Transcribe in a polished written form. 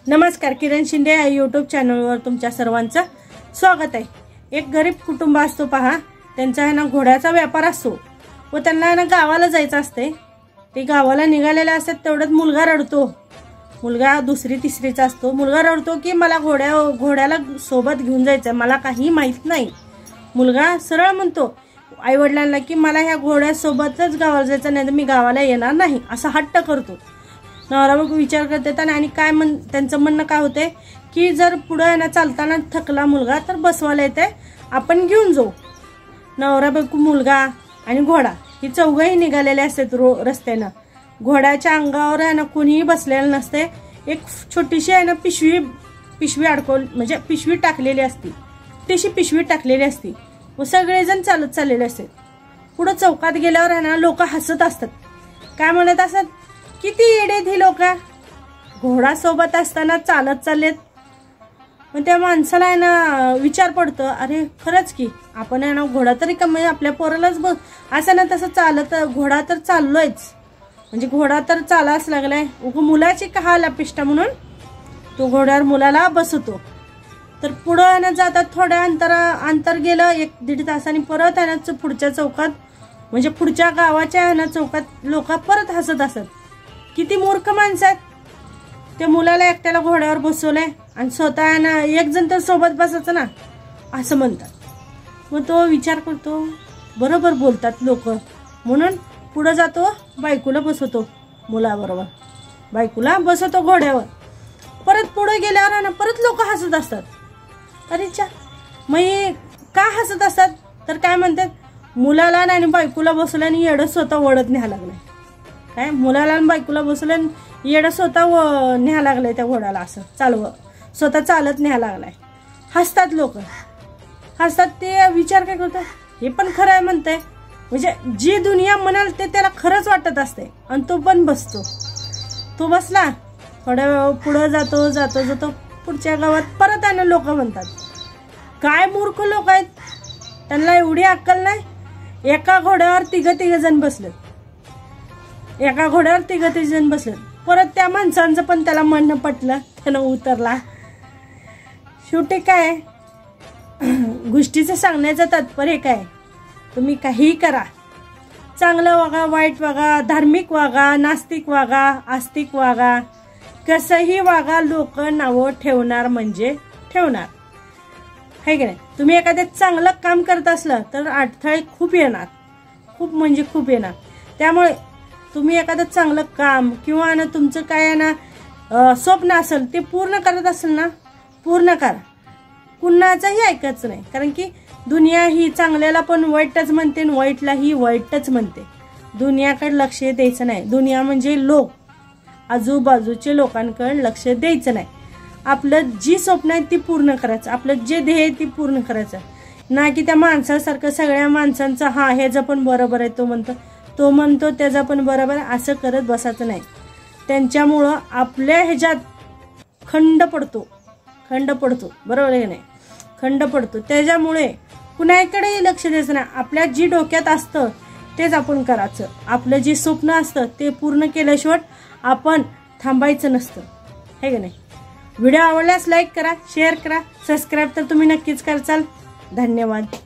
नमस्कार, किरण शिंदे या यूट्यूब चॅनलवर तुमच्या सर्वांचं स्वागत आहे। एक गरीब कुटुंब असतो पहा, त्यांचा आहे ना घोड्याचा व्यापार असतो व त्यांना आहे ना गावाला जायचं असते। ते गावाला निघालेले असतात तेवढ्यात मुलगा रडतो। मुलगा दुसरी तिसरीचा असतो। मुलगा रडतो की मला घोड्याला सोबत घेऊन जायचं, मला काही माहित नाही। मुलगा सरळ म्हणतो आई वडिलांना की मला ह्या घोड्यासोबतच गावाला जायचं, नाही तर मी गावाला येणार नाही, असा हट्ट करतो। नवरा बायको विचार करतात आणि काय त्यांचं म्हणणं काय होते की जर पुढे येणं चालताना थकला मुलगा तर बसवायला येते, आपण घेऊन जाऊ। नवरा बायको, मुलगा आणि घोडा ही चौघही निघालेले असतात रस्त्यानं। घोड्याच्या अंगावर आहे ना कोणीही बसलेलं नसते। एक छोटीशी आहे ना पिशवी अडकवली, म्हणजे पिशवी टाकलेली असती, तिशी पिशवी टाकलेली असती व सगळेजण चालत चाललेले असतात। पुढे चौकात गेल्यावर आहे ना लोक हसत असतात, काय म्हणत असतात, किती येडेत ही लोक, घोडा सोबत असताना चालत चाललेत। मग त्या माणसाला आहे ना विचार पडतो, अरे खरंच की आपण आहे ना घोडा तरी कमी आपल्या पोरालाच बघ असं ना तसं चालत, घोडा तर चाललोयच, म्हणजे घोडा तर चालाच लागलाय। मुलाची का लपिष्टा म्हणून तो घोड्यावर मुलाला बसवतो। तर पुढे ना जातात, थोड्या अंतर गेलं, 1-1.5 तासांनी परत आहे ना पुढच्या चौकात, म्हणजे पुढच्या गावाच्या आहे ना चौकात लोक परत हसत असत, किती मूर्ख माणसं आहेत। त्या मुलाला एकट्याला घोड्यावर बसवलंय आणि स्वतः ना एक जण तर सोबत बसायचं ना असं म्हणतात। मग तो विचार करतो, बरोबर बोलतात लोक, म्हणून पुढे जातो, बायकोला बसवतो, मुलाबरोबर बायकोला बसवतो घोड्यावर। परत पुढे गेल्यावर ना परत लोक हसत असतात, अरे चा मग का हसत असतात तर काय म्हणतात, मुलाला आणि बायकोला बसवलं आणि येडं स्वतः वडत न्यायला लागलाय। काय मुलाला आणि बायकोला बसवलं येडं स्वतः न्यायला लागलंय त्या घोड्याला, असं स्वतः चालत न्यायला लागलाय। हसतात लोक, हसतात। ते विचार काय करतात, हे पण खरं आहे म्हणते, म्हणजे जी दुनिया म्हणाल ते त्याला खरंच वाटत असते आणि तो पण बसतो। तो बसला, थोड्या वेळ पुढे जातो पुढच्या गावात परत आहे ना लोक म्हणतात, काय मूर्ख लोक आहेत, त्यांना एवढी अक्कल नाही। एका घोड्यावर तिघ जण बसलेत, एका घोड्यावर तिघ जण बसलेत। परत त्या माणसांचं पण त्याला म्हणणं पटलं, त्यानं उतरला। शेवटी काय गोष्टीचं सांगण्याचं तात्पर्य काय, तुम्ही काही करा, चांगलं वागा, वाईट वागा, धार्मिक वागा, नास्तिक वागा, आस्तिक वागा, कसंही वागा, लोक नावं ठेवणार म्हणजे ठेवणार, है की नाही। तुम्ही एखादं चांगलं काम करत असलं तर अडथळे खूप येणार, खूप म्हणजे खूप येणार। त्यामुळे तुम्ही एखादं चांगलं काम किंवा ना तुमचं काय ना स्वप्न असेल ते पूर्ण करत असेल ना, पूर्ण करा, कुणाचंही ऐकायचं नाही। कारण की दुनिया ही चांगल्याला पण वाईटच म्हणते आणि वाईटलाही वाईटच म्हणते। दुनियाकडे लक्ष द्यायचं नाही, दुनिया म्हणजे लोक, आजूबाजूचे लोकांकडे लक्ष द्यायचं नाही। आपलं जी स्वप्न आहे ती पूर्ण करायचं, आपलं जे ध्येय आहे ती पूर्ण करायचं, ना की त्या माणसासारखं सगळ्या माणसांचं हा ह्याचं पण बरोबर आहे, तो म्हणतो त्याचं पण बरोबर आहे असं करत बसायचं नाही। त्यांच्यामुळं आपल्या ह्याच्यात खंड पडतो, बरोबर आहे नाही, खंड पडतो। त्याच्यामुळे कुणाकडेही लक्ष द्यायचं नाही, आपल्या जी डोक्यात असतं तेच आपण करायचं। आपलं जे स्वप्न असतं ते पूर्ण केल्याशिवाय आपण थांबायचं नसतं, है की नाही। व्हिडिओ आवडल्यास लाईक करा, शेअर करा, सबस्क्राईब तर तुम्ही नक्कीच करचाल। धन्यवाद।